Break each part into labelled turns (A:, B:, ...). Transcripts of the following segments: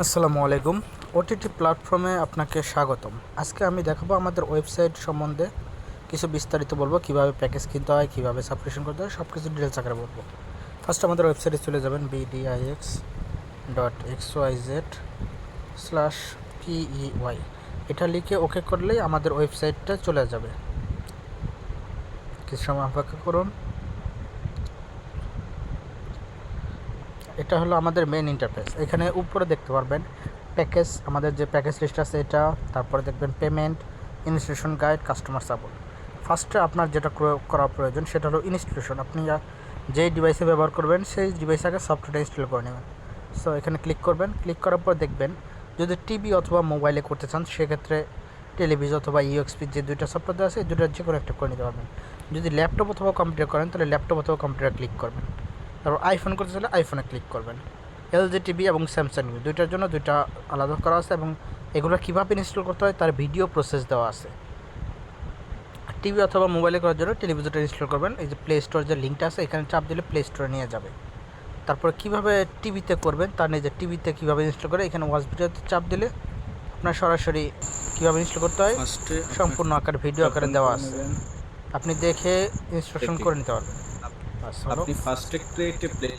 A: আসসালামু আলাইকুম। ওটিটি প্ল্যাটফর্মে আপনাকে স্বাগতম। আজকে আমি দেখাবো আমাদের ওয়েবসাইট সম্বন্ধে কিছু বিস্তারিত বলবো, কিভাবে প্যাকেজ কিনতে হয়, কিভাবে সাবস্ক্রিপশন করতে হয়, সব কিছু ডিটেলস আকারে বলবো। ফার্স্ট আমাদের ওয়েবসাইটে চলে যাবেন bdix.xyz/pey। এটা লিখে ওকে করলেই আমাদের ওয়েবসাইটটা চলে যাবে। কিছু সময় অপেক্ষা করুন। এটা হলো আমাদের মেন ইন্টারফেস। এখানে উপরে দেখতে পারবেন প্যাকেজ, আমাদের যে প্যাকেজ লিস্ট আছে এটা, তারপরে দেখবেন payment, installation guide, customer support. ফার্স্টে আপনার যেটা করা প্রয়োজন সেটা হলো ইনস্টলেশন। আপনি যেই ডিভাইসে ব্যবহার করবেন সেই ডিভাইসে আগে সফটওয়্যারটা ইনস্টল করে নেবেন। সো এখানে ক্লিক করবেন। ক্লিক করার পর দেখবেন যদি টিভি অথবা মোবাইলে করতে চান সেক্ষেত্রে টেলিভিশন অথবা ইউএক্সপি যে দুইটা সফটওয়্যার আছে এই দুটোর যে কোনো একটা করে নিতে পারবেন। যদি ল্যাপটপ অথবা কম্পিউটার করেন তাহলে ল্যাপটপ অথবা কম্পিউটার ক্লিক করবেন। তারপর আইফোন করতে চাইলে আইফোনে ক্লিক করবেন। এলজি টিভি এবং স্যামসাং টিভি দুইটার জন্য দুইটা আলাদা করা আছে এবং এগুলো কীভাবে ইনস্টল করতে হয় তার ভিডিও প্রসেস দেওয়া আছে। টিভি অথবা মোবাইলে করার জন্য টেলিভিশনটা ইনস্টল করবেন। এই যে প্লে স্টোর যে লিঙ্কটা আছে এখানে চাপ দিলে প্লে স্টোরে নিয়ে যাবে। তারপর কীভাবে টিভিতে করবেন তার নিয়ে যে টিভিতে কীভাবে ইনস্টল করে এখানে ওয়াচ ভিডিওতে চাপ দিলে আপনার সরাসরি কীভাবে ইনস্টল করতে হয় সম্পূর্ণ আকার ভিডিও আকারে দেওয়া আছে, আপনি দেখে ইনস্টলেশন করে নিতে পারবেন।
B: আপনি ফার্স্টে ক্রিয়েট এ প্লে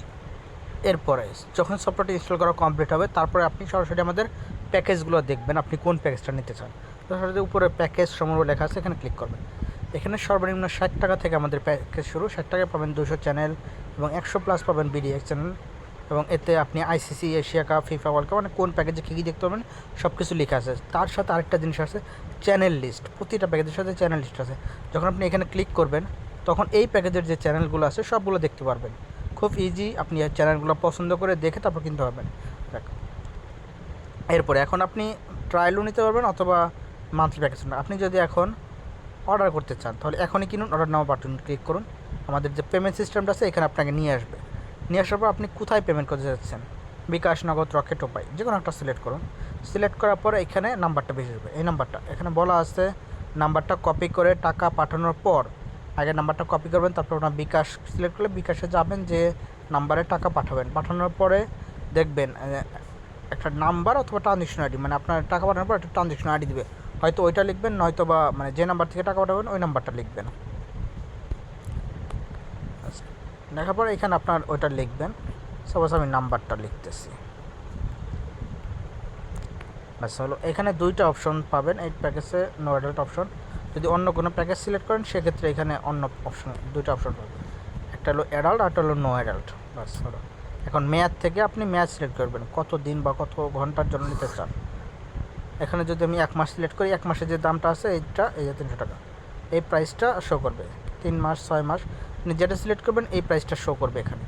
A: এরপরে যখন সফটওয়্যারটি ইনস্টল করা কমপ্লিট হবে তারপরে আপনি সরাসরি আমাদের প্যাকেজগুলো দেখবেন, আপনি কোন প্যাকেজটা নিতে চান। সরাসরি উপরে প্যাকেজ সমূহ লেখা আছে, এখানে ক্লিক করবেন। এখানে সর্বনিম্ন 60 টাকা থেকে আমাদের প্যাকেজ শুরু। 60 টাকায় পাবেন 200 চ্যানেল এবং 100+ পাবেন বিডিএক্স চ্যানেল, এবং এতে আপনি ICC, Asia cup, FIFA world cup মানে কোন প্যাকেজে কী কী দেখতে পাবেন সব কিছু লেখা আছে। তার সাথে আরেকটা জিনিস আছে চ্যানেল লিস্ট। প্রতিটা প্যাকেজের সাথে চ্যানেল লিস্ট আছে। যখন আপনি এখানে ক্লিক করবেন তখন এই প্যাকেজের যে চ্যানেলগুলো আছে সবগুলো দেখতে পারবেন। খুব ইজি, আপনি চ্যানেলগুলো পছন্দ করে দেখে তারপর কিনতে পারবেন। এরপরে এখন আপনি ট্রায়ালও নিতে পারবেন অথবা মান্থলি প্যাকেজ। আপনি যদি এখন অর্ডার করতে চান তাহলে এখনই কিনুন, অর্ডার নাও বাটন ক্লিক করুন। আমাদের যে পেমেন্ট সিস্টেমটা আছে এখানে আপনাকে নিয়ে আসবে। নিয়ে আসার পর আপনি কোথায় পেমেন্ট করতে যাচ্ছেন, বিকাশ, নগদ, রকেট, উপায় যে কোনো একটা সিলেক্ট করুন। সিলেক্ট করার পরে এখানে নাম্বারটা বেশি যাবে। এই নাম্বারটা এখানে বলা আছে, নাম্বারটা কপি করে টাকা পাঠানোর পর আগে নাম্বারটা কপি করবেন, তারপর আপনার বিকাশ সিলেক্ট করলে বিকাশে যাবেন, যে নাম্বারে টাকা পাঠাবেন। পাঠানোর পরে দেখবেন একটা নাম্বার অথবা ট্রানজেকশন আইডি, মানে আপনার টাকা পাঠানোর পর একটা ট্রানজেকশন আইডি দেবে, হয়তো ওইটা লিখবেন, নয়তো বা মানে যে নাম্বার থেকে টাকা পাঠাবেন ওই নাম্বারটা লিখবেন। লেখার পরে এখানে আপনার ওইটা লিখবেন। সাপোজ আমি নাম্বারটা লিখতেছি, ব্যাস হলো। এখানে দুইটা অপশন পাবেন এই প্যাকেজে, নো অ্যাডাল্ট অপশন। যদি অন্য কোনো প্যাকেজ সিলেক্ট করেন সেক্ষেত্রে এখানে অন্য অপশন, দুইটা অপশন পাবেন, একটা হলো অ্যাডাল্ট আর একটা হলো নো অ্যাডাল্ট। ব্যাস হলো। এখন মেয়াদ থেকে আপনি মেয়াদ সিলেক্ট করবেন, কত দিন বা কত ঘন্টার জন্য নিতে চান। এখানে যদি আমি 1 মাস সিলেক্ট করি, 1 মাসের যে দামটা আছে এইটা, এই যে 300 টাকা, এই প্রাইসটা শো করবে। 3 মাস, 6 মাস, আপনি যেটা সিলেক্ট করবেন এই প্রাইসটা শো করবে এখানে।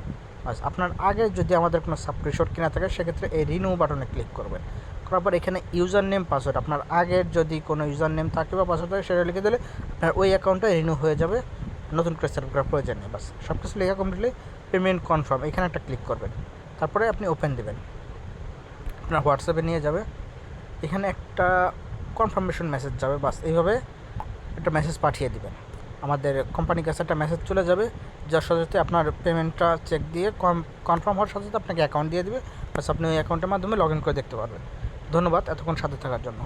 A: আচ্ছা, আপনার আগে যদি আমাদের কোনো সাবস্ক্রিপশন কেনা থাকে সেক্ষেত্রে এই রিনিউ বাটনে ক্লিক করবেন। করার পর এখানে ইউজার নেম, পাসওয়ার্ড, আপনার আগের যদি কোনো ইউজার নেম থাকে বা পাসওয়ার্ড থাকে সেটা লিখে দিলে আপনার ওই অ্যাকাউন্টটা রিনিউ হয়ে যাবে, নতুন করে সেট করার প্রয়োজন নেই। বাস সব কিছু লেখা কমপ্লিটলি পেমেন্ট কনফার্ম, এখানে একটা ক্লিক করবেন। তারপরে আপনি ওপেন দেবেন, আপনার হোয়াটসঅ্যাপে নিয়ে যাবে। এখানে একটা কনফার্মেশন মেসেজ যাবে। বাস এইভাবে একটা মেসেজ পাঠিয়ে দিবেন, আমাদের কোম্পানির কাছে একটা মেসেজ চলে যাবে, যার সাথে সাথে আপনার পেমেন্টটা চেক দিয়ে কনফার্ম হওয়ার সাথে সাথে আপনাকে অ্যাকাউন্ট দিয়ে দেবে। বাস আপনি ওই অ্যাকাউন্টের মাধ্যমে লগ ইন করে দেখতে পারবেন। ধন্যবাদ এতক্ষণ সাথে থাকার জন্য।